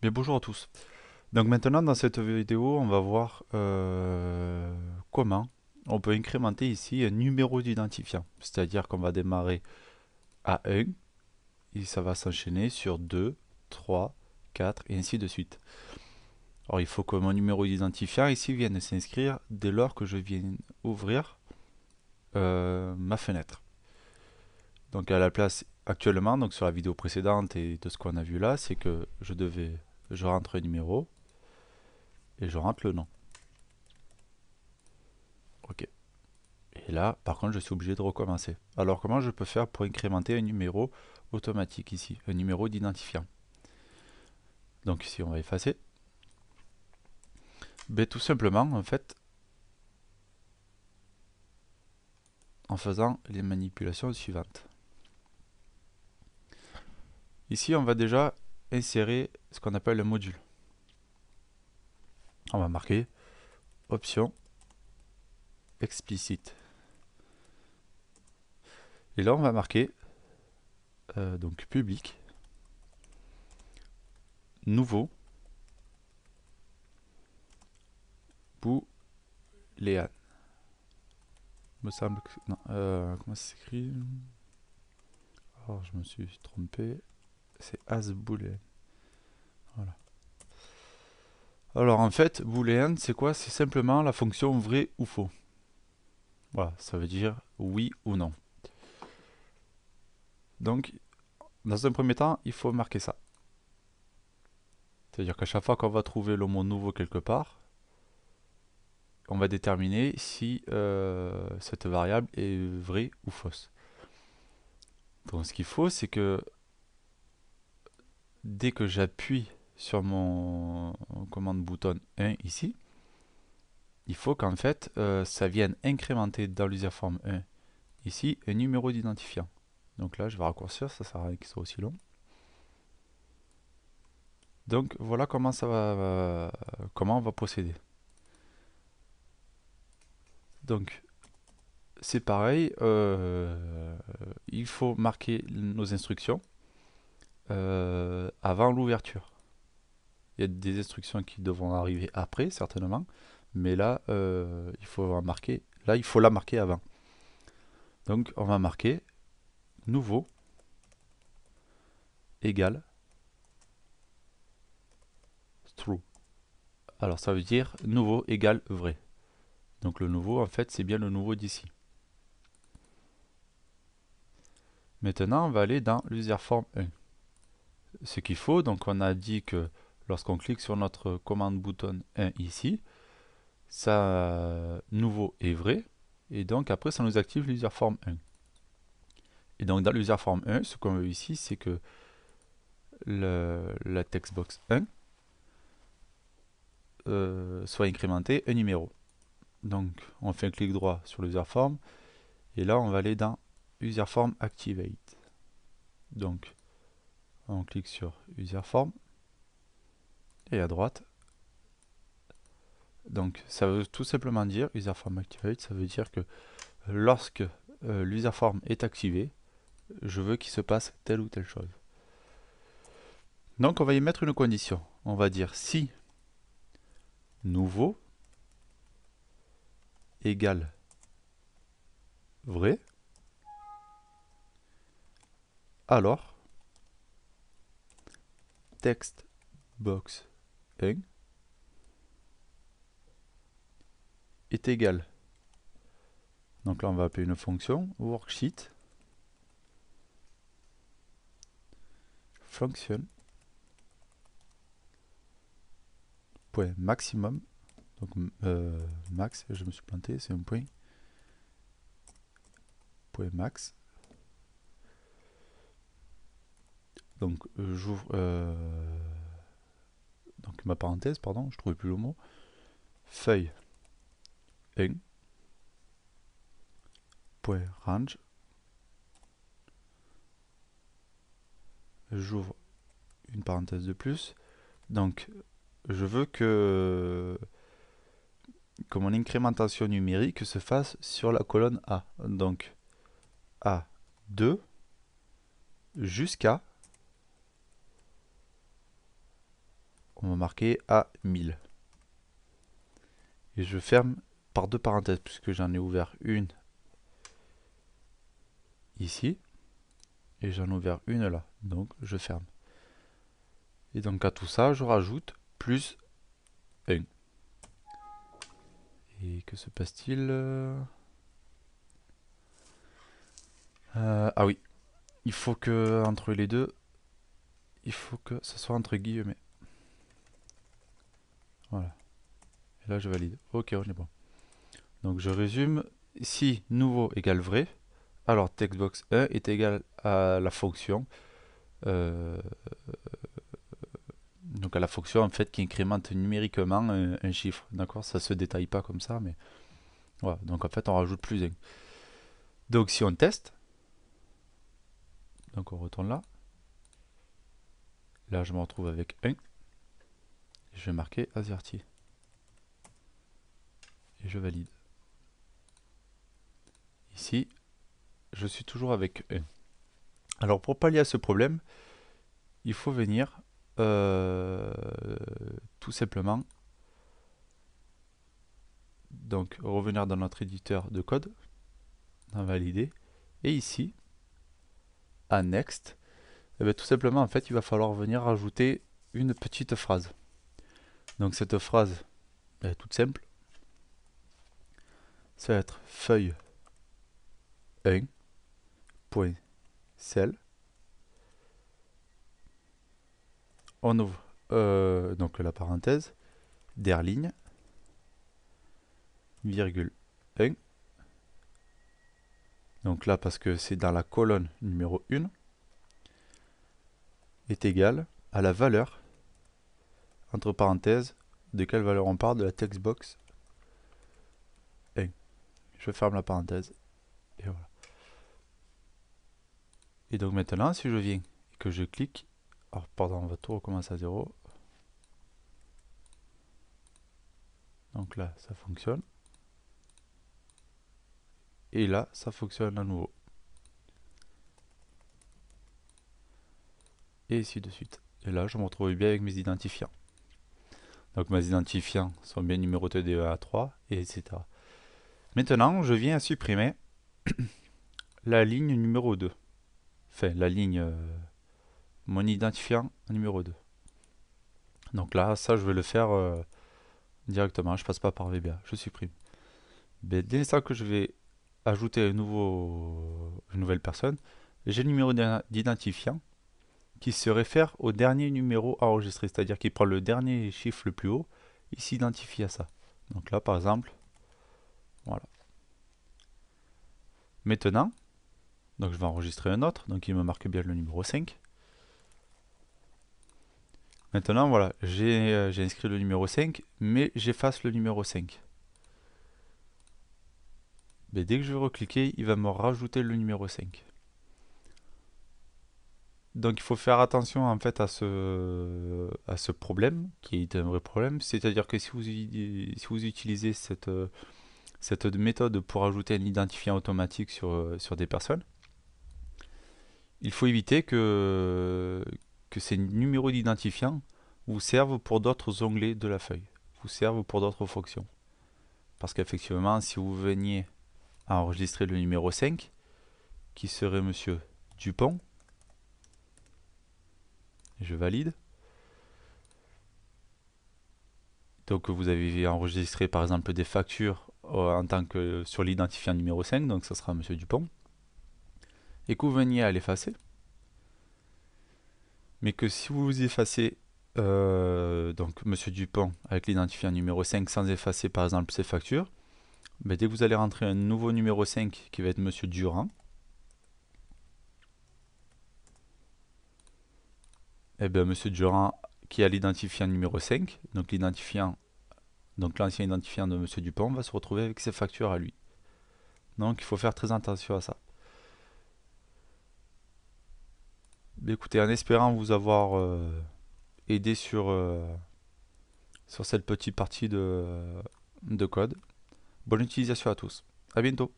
Bien, bonjour à tous. Donc maintenant dans cette vidéo on va voir comment on peut incrémenter ici un numéro d'identifiant. C'est-à-dire qu'on va démarrer à 1 et ça va s'enchaîner sur 2, 3, 4 et ainsi de suite. Alors il faut que mon numéro d'identifiant ici vienne s'inscrire dès lors que je viens ouvrir ma fenêtre. Donc à la place actuellement, donc sur la vidéo précédente et de ce qu'on a vu là, c'est que je rentre un numéro et je rentre le nom. Ok. Et là, par contre, je suis obligé de recommencer. Alors, comment je peux faire pour incrémenter un numéro automatique ici, un numéro d'identifiant? Donc ici, on va effacer. Ben, tout simplement, en fait, en faisant les manipulations suivantes. Ici, on va déjà insérer ce qu'on appelle un module. On va marquer option explicite. Et là, on va marquer donc public, nouveau, boolean. Me semble que non. Comment ça s'écrit? Alors, je me suis trompé. C'est as boolean. Voilà. Alors en fait, booléen, c'est quoi? C'est simplement la fonction vrai ou faux. Voilà, ça veut dire oui ou non. Donc, dans un premier temps, il faut marquer ça. C'est-à-dire qu'à chaque fois qu'on va trouver le mot nouveau quelque part, on va déterminer si cette variable est vraie ou fausse. Donc ce qu'il faut, c'est que dès que j'appuie sur mon commande bouton 1 ici, il faut qu'en fait, ça vienne incrémenter dans l'userform 1 ici un numéro d'identifiant. Donc là, je vais raccourcir, ça sert à rien qu'il soit aussi long. Donc voilà comment ça va, comment on va procéder. Donc c'est pareil, il faut marquer nos instructions avant l'ouverture. Il y a des instructions qui devront arriver après certainement, mais là il faut en marquer, là il faut la marquer avant. Donc on va marquer nouveau égale true. Alors ça veut dire nouveau égale vrai. Donc le nouveau en fait c'est bien le nouveau d'ici. Maintenant on va aller dans l'userform 1. Ce qu'il faut, donc on a dit que lorsqu'on clique sur notre commande bouton 1 ici, ça nouveau est vrai, et donc après ça nous active l'userform 1. Et donc dans l'userform 1, ce qu'on veut ici, c'est que la textbox 1 soit incrémentée un numéro. Donc on fait un clic droit sur l'userform, et là on va aller dans userform activate. Donc on clique sur userform, et à droite, donc ça veut tout simplement dire userform activate, ça veut dire que lorsque l'userform est activé, je veux qu'il se passe telle ou telle chose. Donc on va y mettre une condition. On va dire si nouveau égale vrai, alors textbox 1 est égal. Donc là on va appeler une fonction worksheet function point maximum. Donc max, je me suis planté, c'est un point max. Donc j'ouvre donc ma parenthèse, pardon, je trouvais plus le mot. Feuille 1 point range. J'ouvre une parenthèse de plus. Donc je veux que mon incrémentation numérique se fasse sur la colonne A. Donc A2 jusqu'à on va marquer à 1000. Et je ferme par deux parenthèses, puisque j'en ai ouvert une ici, et j'en ai ouvert une là. Donc je ferme. Et donc à tout ça, je rajoute plus 1. Et que se passe-t-il? Ah oui, il faut que entre les deux, il faut que ce soit entre guillemets. Voilà. Et là je valide. Ok, on est bon. Donc je résume. Si nouveau égale vrai, alors textbox 1 est égal à la fonction. Donc à la fonction en fait qui incrémente numériquement un chiffre. D'accord, ça se détaille pas comme ça, mais voilà. Donc en fait on rajoute plus 1. Donc si on teste, donc on retourne là. Là je me retrouve avec 1. Je vais marquer AZERTY. Et je valide. Ici, je suis toujours avec 1. Alors pour pallier à ce problème, il faut venir tout simplement donc revenir dans notre éditeur de code, dans valider, et ici, à next, et bien, tout simplement en fait il va falloir venir rajouter une petite phrase. Donc cette phrase est toute simple, ça va être feuille 1.cell. On ouvre donc la parenthèse, der ligne, virgule 1. Donc là, parce que c'est dans la colonne numéro 1, est égal à la valeur, entre parenthèses, de quelle valeur on parle, de la textbox 1. Je ferme la parenthèse, et voilà. Et donc maintenant, si je viens et que je clique, alors pardon, on va tout recommencer à 0. Donc là, ça fonctionne. Et là, ça fonctionne à nouveau. Et ainsi de suite. Et là, je me retrouve bien avec mes identifiants. Donc mes identifiants sont bien numérotés de 1 à 3, et etc. Maintenant, je viens à supprimer la ligne numéro 2. Enfin, la ligne, mon identifiant numéro 2. Donc là, ça, je vais le faire directement. Je passe pas par VBA, je supprime. Mais dès l'instant que je vais ajouter une nouvelle personne, j'ai le numéro d'identifiant qui se réfère au dernier numéro enregistré, c'est-à-dire qu'il prend le dernier chiffre le plus haut, il s'identifie à ça. Donc là, par exemple, voilà. Maintenant, donc je vais enregistrer un autre, donc il me marque bien le numéro 5. Maintenant, voilà, j'ai inscrit le numéro 5, mais j'efface le numéro 5. Mais dès que je vais recliquer, il va me rajouter le numéro 5. Donc il faut faire attention en fait à ce problème, qui est un vrai problème. C'est-à-dire que si vous utilisez cette méthode pour ajouter un identifiant automatique sur des personnes, il faut éviter que ces numéros d'identifiant vous servent pour d'autres onglets de la feuille, vous servent pour d'autres fonctions. Parce qu'effectivement, si vous veniez à enregistrer le numéro 5, qui serait Monsieur Dupont, je valide. Donc vous avez enregistré par exemple des factures en tant que sur l'identifiant numéro 5, donc ça sera Monsieur Dupont, et que vous veniez à l'effacer, mais que si vous effacez donc Monsieur Dupont avec l'identifiant numéro 5 sans effacer par exemple ses factures, ben, dès que vous allez rentrer un nouveau numéro 5 qui va être Monsieur Durand, et bien Monsieur Durand qui a l'identifiant numéro 5, donc l'ancien identifiant de Monsieur Dupont va se retrouver avec ses factures à lui. Donc il faut faire très attention à ça. Écoutez, en espérant vous avoir aidé sur cette petite partie de code. Bonne utilisation à tous. À bientôt.